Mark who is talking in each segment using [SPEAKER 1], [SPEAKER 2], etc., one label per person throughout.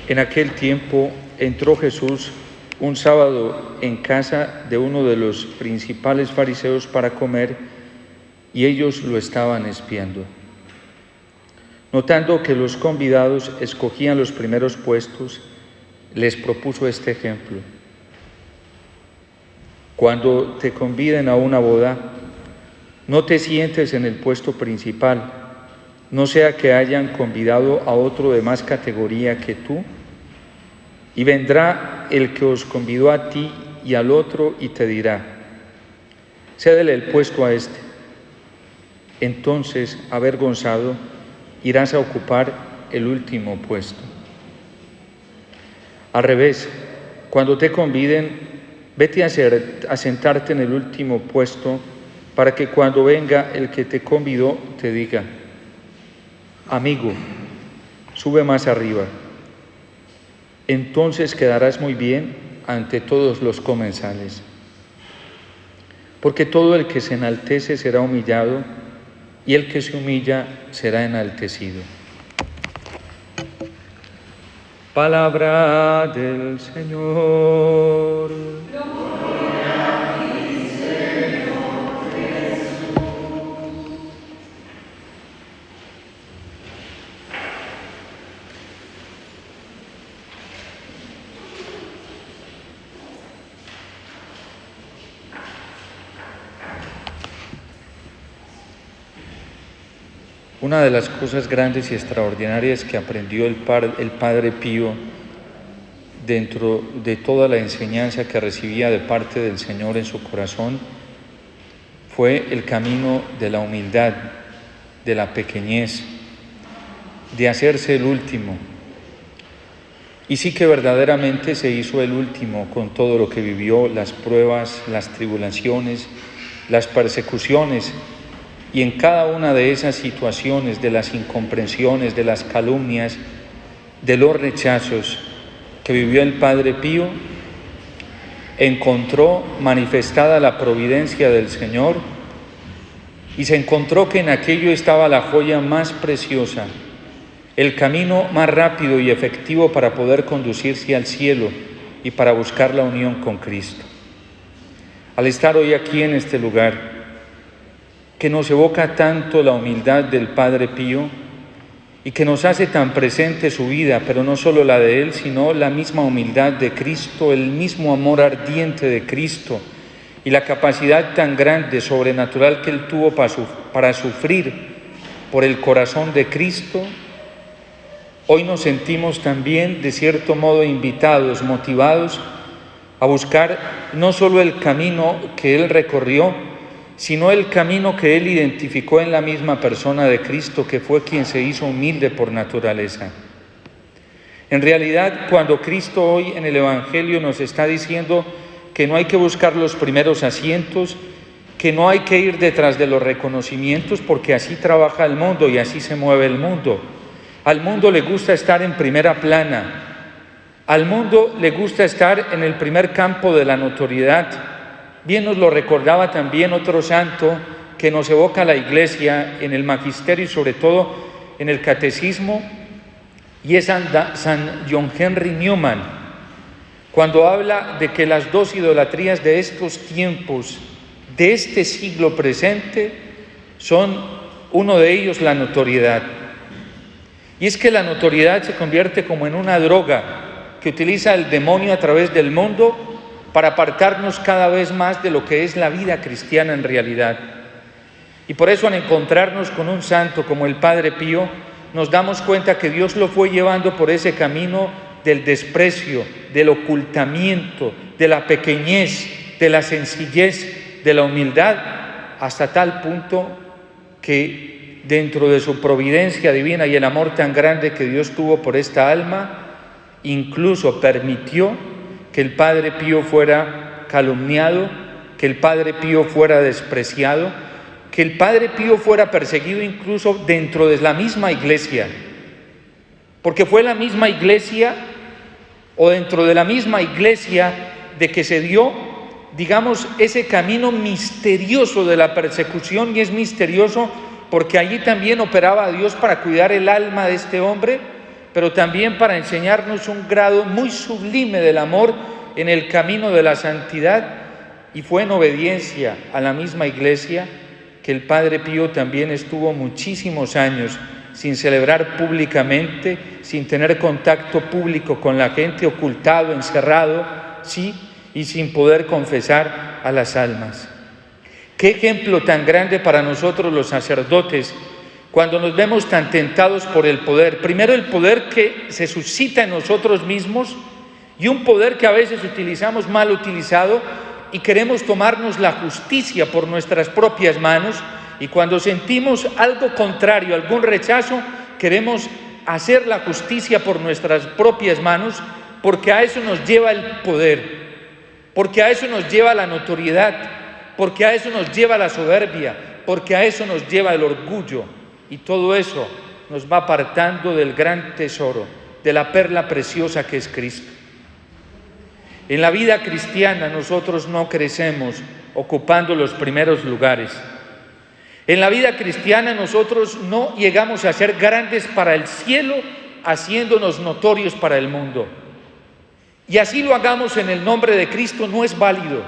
[SPEAKER 1] En aquel tiempo entró Jesús un sábado en casa de uno de los principales fariseos para comer, y ellos lo estaban espiando. Notando que los convidados escogían los primeros puestos, les propuso este ejemplo: cuando te conviden a una boda, no te sientes en el puesto principal, no sea que hayan convidado a otro de más categoría que tú, y vendrá el que os convidó a ti y al otro y te dirá: cédele el puesto a este. Entonces, avergonzado, irás a ocupar el último puesto. Al revés, cuando te conviden, vete a sentarte en el último puesto, para que cuando venga el que te convidó te diga: amigo, sube más arriba. Entonces quedarás muy bien ante todos los comensales. Porque todo el que se enaltece será humillado, y el que se humilla será enaltecido. Palabra del Señor.
[SPEAKER 2] Gloria a ti, Señor Jesús.
[SPEAKER 1] Una de las cosas grandes y extraordinarias que aprendió el Padre Pío dentro de toda la enseñanza que recibía de parte del Señor en su corazón fue el camino de la humildad, de la pequeñez, de hacerse el último. Y sí que verdaderamente se hizo el último con todo lo que vivió, las pruebas, las tribulaciones, las persecuciones. Y en cada una de esas situaciones, de las incomprensiones, de las calumnias, de los rechazos que vivió el Padre Pío, encontró manifestada la providencia del Señor, y se encontró que en aquello estaba la joya más preciosa, el camino más rápido y efectivo para poder conducirse al cielo y para buscar la unión con Cristo. Al estar hoy aquí en este lugar, que nos evoca tanto la humildad del Padre Pío y que nos hace tan presente su vida, pero no solo la de él, sino la misma humildad de Cristo, el mismo amor ardiente de Cristo y la capacidad tan grande, sobrenatural que él tuvo para sufrir por el corazón de Cristo. Hoy nos sentimos también, de cierto modo, invitados, motivados a buscar no solo el camino que él recorrió, sino el camino que él identificó en la misma persona de Cristo, que fue quien se hizo humilde por naturaleza. En realidad, cuando Cristo hoy en el Evangelio nos está diciendo que no hay que buscar los primeros asientos, que no hay que ir detrás de los reconocimientos, porque así trabaja el mundo y así se mueve el mundo. Al mundo le gusta estar en primera plana, al mundo le gusta estar en el primer campo de la notoriedad. Bien nos lo recordaba también otro santo que nos evoca la Iglesia en el magisterio y sobre todo en el catecismo, y es San John Henry Newman, cuando habla de que las dos idolatrías de estos tiempos, de este siglo presente, son uno de ellos la notoriedad. Y es que la notoriedad se convierte como en una droga que utiliza el demonio a través del mundo para apartarnos cada vez más de lo que es la vida cristiana en realidad. Y por eso, al encontrarnos con un santo como el Padre Pío, nos damos cuenta que Dios lo fue llevando por ese camino del desprecio, del ocultamiento, de la pequeñez, de la sencillez, de la humildad, hasta tal punto que dentro de su providencia divina y el amor tan grande que Dios tuvo por esta alma, incluso permitió que el Padre Pío fuera calumniado, que el Padre Pío fuera despreciado, que el Padre Pío fuera perseguido incluso dentro de la misma iglesia, porque fue la misma iglesia, o dentro de la misma iglesia, de que se dio, digamos, ese camino misterioso de la persecución. Y es misterioso porque allí también operaba Dios para cuidar el alma de este hombre, pero también para enseñarnos un grado muy sublime del amor en el camino de la santidad, y fue en obediencia a la misma Iglesia que el Padre Pío también estuvo muchísimos años sin celebrar públicamente, sin tener contacto público con la gente, ocultado, encerrado, sí, y sin poder confesar a las almas. Qué ejemplo tan grande para nosotros los sacerdotes cuando nos vemos tan tentados por el poder. Primero, el poder que se suscita en nosotros mismos, y un poder que a veces utilizamos mal utilizado, y queremos tomarnos la justicia por nuestras propias manos, y cuando sentimos algo contrario, algún rechazo, queremos hacer la justicia por nuestras propias manos, porque a eso nos lleva el poder, porque a eso nos lleva la notoriedad, porque a eso nos lleva la soberbia, porque a eso nos lleva el orgullo, y todo eso nos va apartando del gran tesoro, de la perla preciosa que es Cristo. En la vida cristiana nosotros no crecemos ocupando los primeros lugares. En la vida cristiana nosotros no llegamos a ser grandes para el cielo haciéndonos notorios para el mundo. Y así lo hagamos en el nombre de Cristo no es válido.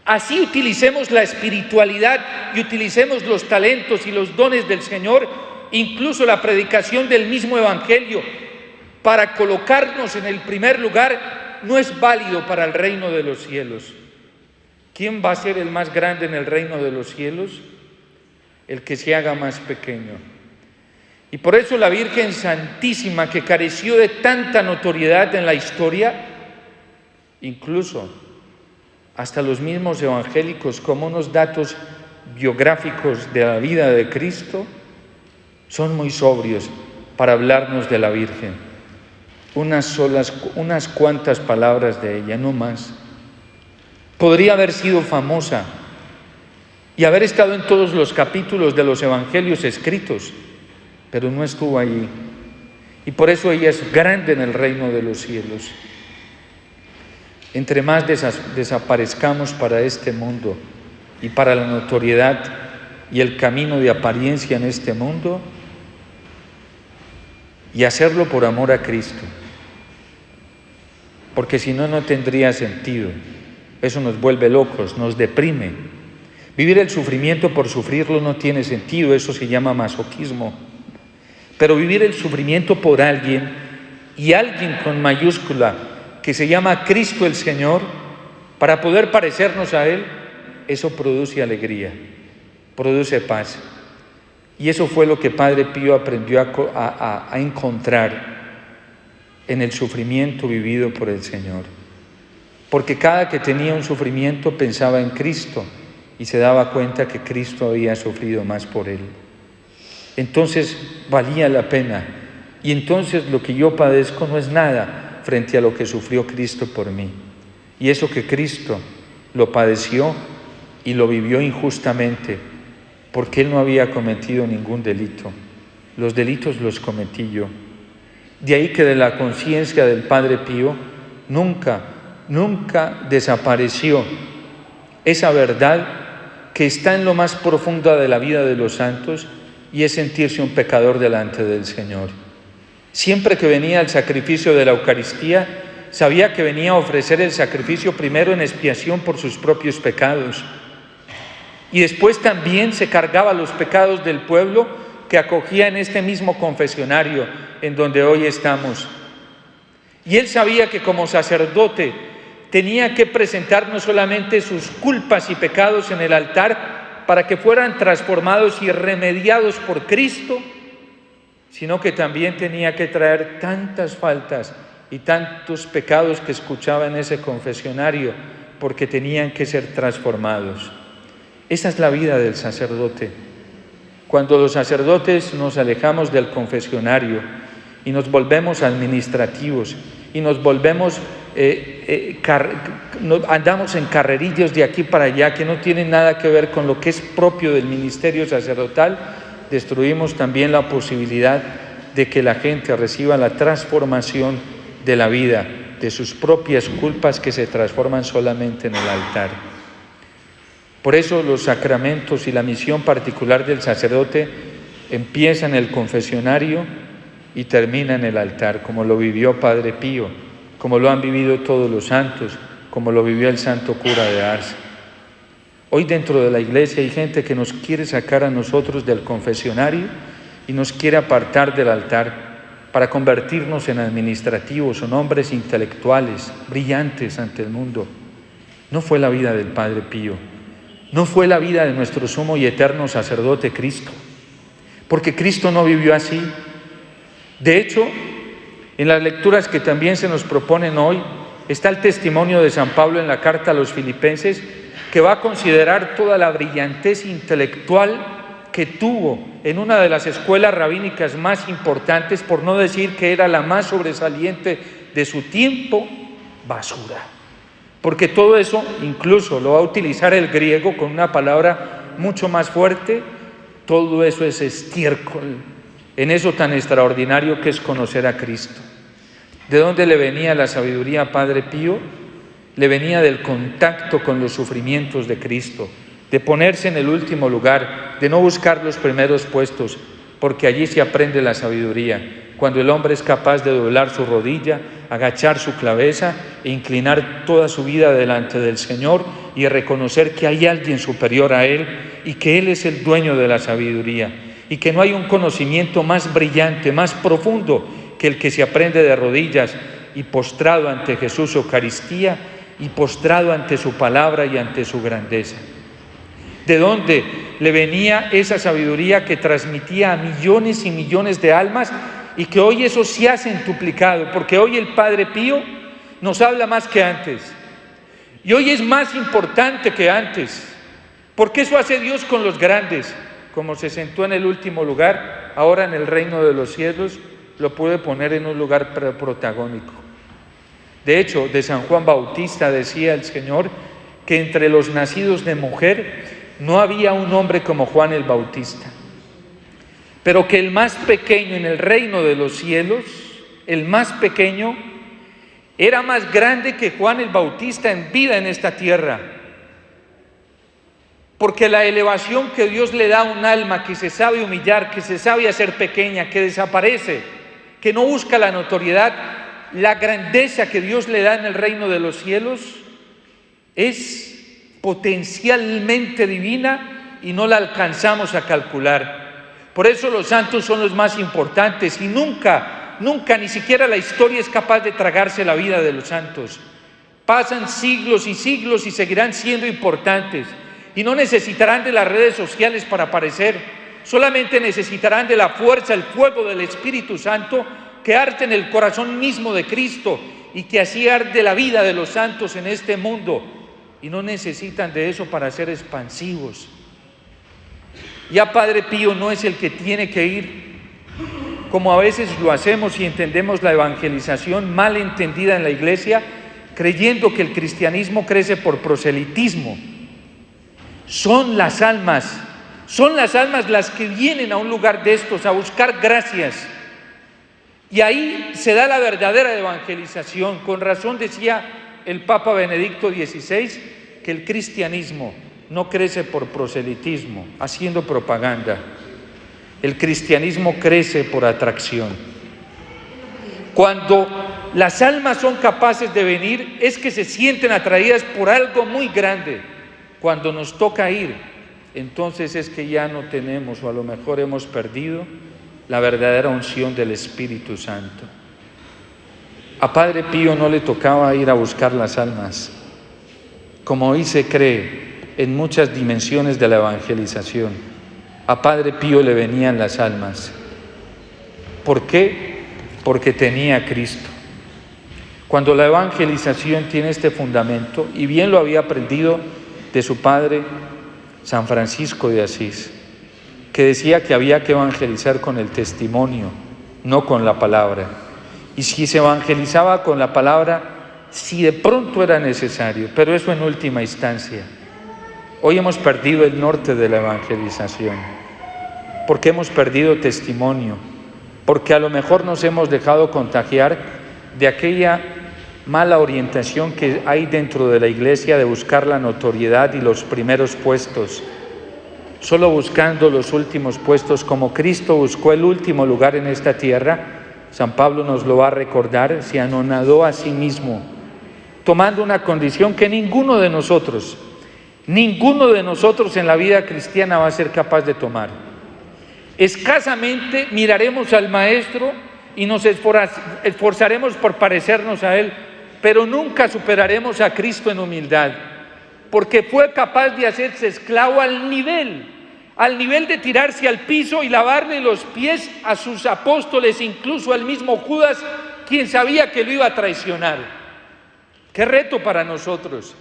[SPEAKER 1] Así utilicemos la espiritualidad y utilicemos los talentos y los dones del Señor, incluso la predicación del mismo Evangelio, para colocarnos en el primer lugar, no es válido para el reino de los cielos. ¿Quién va a ser el más grande en el reino de los cielos? El que se haga más pequeño. Y por eso la Virgen Santísima, que careció de tanta notoriedad en la historia, incluso hasta los mismos evangélicos, como unos datos biográficos de la vida de Cristo, son muy sobrios para hablarnos de la Virgen. Unas cuantas palabras de ella, no más. Podría haber sido famosa y haber estado en todos los capítulos de los evangelios escritos, pero no estuvo allí. Y por eso ella es grande en el reino de los cielos. Entre más desaparezcamos para este mundo y para la notoriedad y el camino de apariencia en este mundo, y hacerlo por amor a Cristo, porque si no, no tendría sentido. Eso nos vuelve locos, nos deprime. Vivir el sufrimiento por sufrirlo no tiene sentido, eso se llama masoquismo. Pero vivir el sufrimiento por alguien, y alguien con mayúscula, que se llama Cristo el Señor, para poder parecernos a Él, eso produce alegría, produce paz. Y eso fue lo que Padre Pío aprendió a encontrar en el sufrimiento vivido por el Señor. Porque cada que tenía un sufrimiento pensaba en Cristo y se daba cuenta que Cristo había sufrido más por él. Entonces valía la pena. Y entonces lo que yo padezco no es nada frente a lo que sufrió Cristo por mí. Y eso que Cristo lo padeció y lo vivió injustamente, porque Él no había cometido ningún delito. Los delitos los cometí yo. De ahí que de la conciencia del Padre Pío nunca desapareció esa verdad que está en lo más profundo de la vida de los santos, y es sentirse un pecador delante del Señor. Siempre que venía el sacrificio de la Eucaristía, sabía que venía a ofrecer el sacrificio primero en expiación por sus propios pecados, y después también se cargaba los pecados del pueblo que acogía en este mismo confesionario en donde hoy estamos. Y él sabía que como sacerdote tenía que presentar no solamente sus culpas y pecados en el altar para que fueran transformados y remediados por Cristo, sino que también tenía que traer tantas faltas y tantos pecados que escuchaba en ese confesionario, porque tenían que ser transformados. Esa es la vida del sacerdote. Cuando los sacerdotes nos alejamos del confesionario y nos volvemos administrativos y nos volvemos, andamos en carrerillos de aquí para allá que no tienen nada que ver con lo que es propio del ministerio sacerdotal, destruimos también la posibilidad de que la gente reciba la transformación de la vida, de sus propias culpas que se transforman solamente en el altar. Por eso los sacramentos y la misión particular del sacerdote empiezan en el confesionario y termina en el altar, como lo vivió Padre Pío, como lo han vivido todos los santos, como lo vivió el santo cura de Ars. Hoy dentro de la iglesia hay gente que nos quiere sacar a nosotros del confesionario y nos quiere apartar del altar para convertirnos en administrativos o en hombres intelectuales, brillantes ante el mundo. No fue la vida del Padre Pío, no fue la vida de nuestro sumo y eterno sacerdote Cristo, porque Cristo no vivió así. De hecho, en las lecturas que también se nos proponen hoy, está el testimonio de San Pablo en la carta a los Filipenses, que va a considerar toda la brillantez intelectual que tuvo en una de las escuelas rabínicas más importantes, por no decir que era la más sobresaliente de su tiempo, basura. Porque todo eso incluso lo va a utilizar el griego con una palabra mucho más fuerte, todo eso es estiércol en eso tan extraordinario que es conocer a Cristo. ¿De dónde le venía la sabiduría a Padre Pío? Le venía del contacto con los sufrimientos de Cristo, de ponerse en el último lugar, de no buscar los primeros puestos, porque allí se aprende la sabiduría, cuando el hombre es capaz de doblar su rodilla, agachar su cabeza e inclinar toda su vida delante del Señor y reconocer que hay alguien superior a él y que Él es el dueño de la sabiduría y que no hay un conocimiento más brillante, más profundo que el que se aprende de rodillas y postrado ante Jesús Eucaristía y postrado ante su palabra y ante su grandeza. ¿De dónde le venía esa sabiduría que transmitía a millones y millones de almas y que hoy eso se ha centuplicado? Porque hoy el Padre Pío nos habla más que antes y hoy es más importante que antes, porque eso hace Dios con los grandes. Como se sentó en el último lugar, ahora en el reino de los cielos lo puede poner en un lugar protagónico. De hecho, de San Juan Bautista decía el Señor que entre los nacidos de mujer no había un hombre como Juan el Bautista, pero que el más pequeño en el reino de los cielos, el más pequeño, era más grande que Juan el Bautista en vida en esta tierra. Porque la elevación que Dios le da a un alma que se sabe humillar, que se sabe hacer pequeña, que desaparece, que no busca la notoriedad, la grandeza que Dios le da en el reino de los cielos es potencialmente divina y no la alcanzamos a calcular. Por eso los santos son los más importantes y nunca ni siquiera la historia es capaz de tragarse la vida de los santos. Pasan siglos y siglos y seguirán siendo importantes y no necesitarán de las redes sociales para aparecer, solamente necesitarán de la fuerza, el fuego del Espíritu Santo que arde en el corazón mismo de Cristo y que así arde la vida de los santos en este mundo. Y no necesitan de eso para ser expansivos. Ya Padre Pío no es el que tiene que ir, como a veces lo hacemos y entendemos la evangelización mal entendida en la iglesia, creyendo que el cristianismo crece por proselitismo. Son las almas las que vienen a un lugar de estos a buscar gracias. Y ahí se da la verdadera evangelización. Con razón decía el Papa Benedicto XVI que el cristianismo no crece por proselitismo, haciendo propaganda. El cristianismo crece por atracción. Cuando las almas son capaces de venir, es que se sienten atraídas por algo muy grande. Cuando nos toca ir, entonces es que ya no tenemos, o a lo mejor hemos perdido, la verdadera unción del Espíritu Santo. A Padre Pío no le tocaba ir a buscar las almas, como hoy se cree en muchas dimensiones de la evangelización. A Padre Pío le venían las almas. ¿Por qué? Porque tenía a Cristo. Cuando la evangelización tiene este fundamento, y bien lo había aprendido de su padre San Francisco de Asís, que decía que había que evangelizar con el testimonio, no con la palabra. Y si se evangelizaba con la palabra, si de pronto era necesario, pero eso en última instancia. Hoy hemos perdido el norte de la evangelización, porque hemos perdido testimonio, porque a lo mejor nos hemos dejado contagiar de aquella mala orientación que hay dentro de la iglesia de buscar la notoriedad y los primeros puestos, solo buscando los últimos puestos, como Cristo buscó el último lugar en esta tierra, San Pablo nos lo va a recordar, se anonadó a sí mismo, tomando una condición que ninguno de nosotros en la vida cristiana va a ser capaz de tomar. Escasamente miraremos al Maestro y nos esforzaremos por parecernos a Él, pero nunca superaremos a Cristo en humildad, porque fue capaz de hacerse esclavo al nivel de tirarse al piso y lavarle los pies a sus apóstoles, incluso al mismo Judas, quien sabía que lo iba a traicionar. ¡Qué reto para nosotros!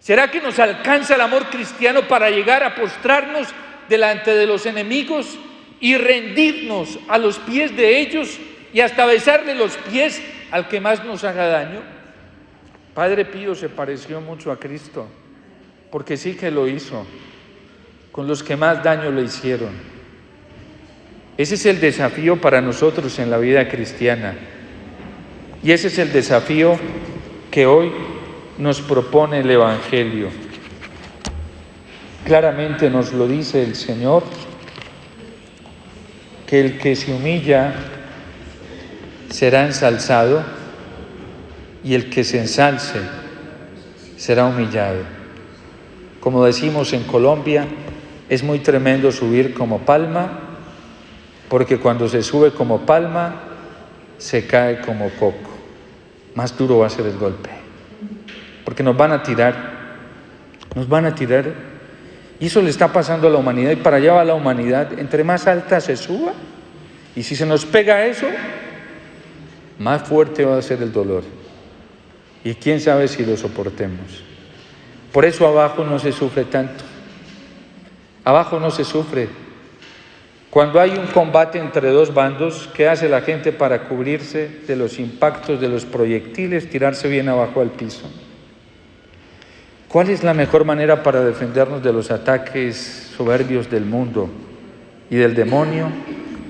[SPEAKER 1] ¿Será que nos alcanza el amor cristiano para llegar a postrarnos delante de los enemigos y rendirnos a los pies de ellos y hasta besarle los pies al que más nos haga daño? Padre Pío se pareció mucho a Cristo, porque sí que lo hizo con los que más daño le hicieron. Ese es el desafío para nosotros en la vida cristiana, y ese es el desafío que hoy nos propone el Evangelio. Claramente nos lo dice el Señor, que el que se humilla será ensalzado y el que se ensalce será humillado. Como decimos en Colombia, es muy tremendo subir como palma, porque cuando se sube como palma, se cae como coco. Más duro va a ser el golpe, porque nos van a tirar, y eso le está pasando a la humanidad, y para allá va la humanidad. Entre más alta se suba, y si se nos pega eso, más fuerte va a ser el dolor, y quién sabe si lo soportemos. Por eso abajo no se sufre tanto, abajo no se sufre. Cuando hay un combate entre dos bandos, ¿qué hace la gente para cubrirse de los impactos de los proyectiles? Tirarse bien abajo al piso. ¿Cuál es la mejor manera para defendernos de los ataques soberbios del mundo y del demonio?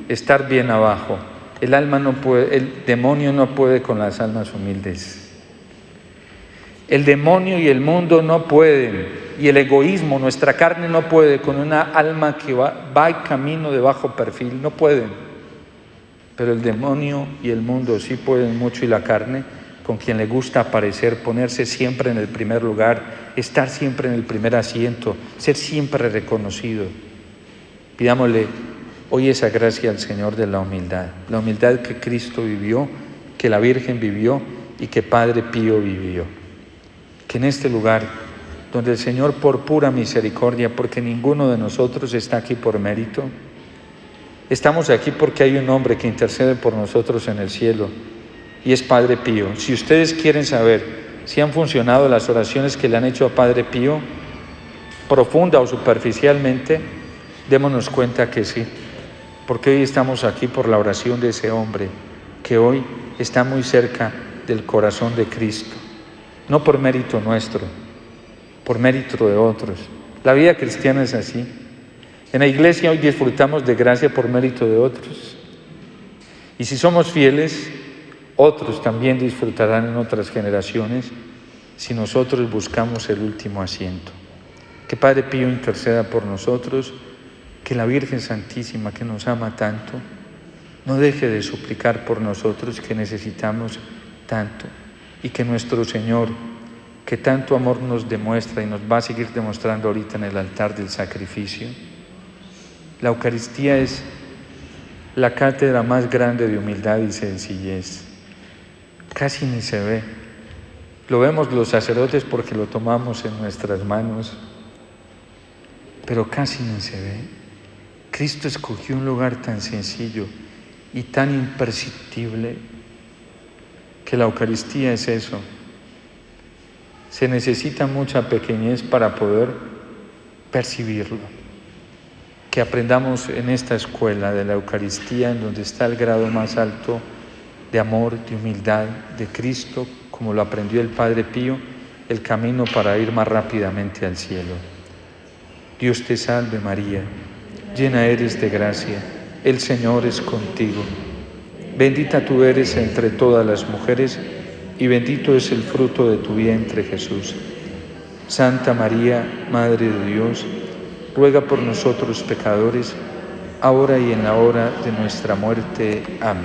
[SPEAKER 1] Estar bien abajo. El demonio no puede con las almas humildes. El demonio y el mundo no pueden, y el egoísmo, nuestra carne no puede con una alma que va en camino de bajo perfil, no pueden. Pero el demonio y el mundo sí pueden mucho, y la carne, con quien le gusta aparecer, ponerse siempre en el primer lugar, estar siempre en el primer asiento, ser siempre reconocido. Pidámosle hoy esa gracia al Señor de la humildad que Cristo vivió, que la Virgen vivió y que Padre Pío vivió. Que en este lugar, donde el Señor por pura misericordia, porque ninguno de nosotros está aquí por mérito, estamos aquí porque hay un hombre que intercede por nosotros en el cielo, y es Padre Pío. Si ustedes quieren saber si han funcionado las oraciones que le han hecho a Padre Pío, profunda o superficialmente, démonos cuenta que sí, porque hoy estamos aquí por la oración de ese hombre que hoy está muy cerca del corazón de Cristo. No por mérito nuestro, por mérito de otros. La vida cristiana es así. En la iglesia hoy disfrutamos de gracia por mérito de otros. Y si somos fieles, otros también disfrutarán en otras generaciones si nosotros buscamos el último asiento. Que Padre Pío interceda por nosotros, que la Virgen Santísima, que nos ama tanto, no deje de suplicar por nosotros, que necesitamos tanto. Y que nuestro Señor, que tanto amor nos demuestra y nos va a seguir demostrando ahorita en el altar del sacrificio. La Eucaristía es la cátedra más grande de humildad y sencillez. Casi ni se ve. Lo vemos los sacerdotes porque lo tomamos en nuestras manos, pero casi ni se ve. Cristo escogió un lugar tan sencillo y tan imperceptible, que la Eucaristía es eso. Se necesita mucha pequeñez para poder percibirlo. Que aprendamos en esta escuela de la Eucaristía, en donde está el grado más alto de amor, de humildad de Cristo, como lo aprendió el Padre Pío, el camino para ir más rápidamente al cielo. Dios te salve María, llena eres de gracia, el Señor es contigo. Bendita tú eres entre todas las mujeres, y bendito es el fruto de tu vientre, Jesús. Santa María, Madre de Dios, ruega por nosotros pecadores, ahora y en la hora de nuestra muerte. Amén.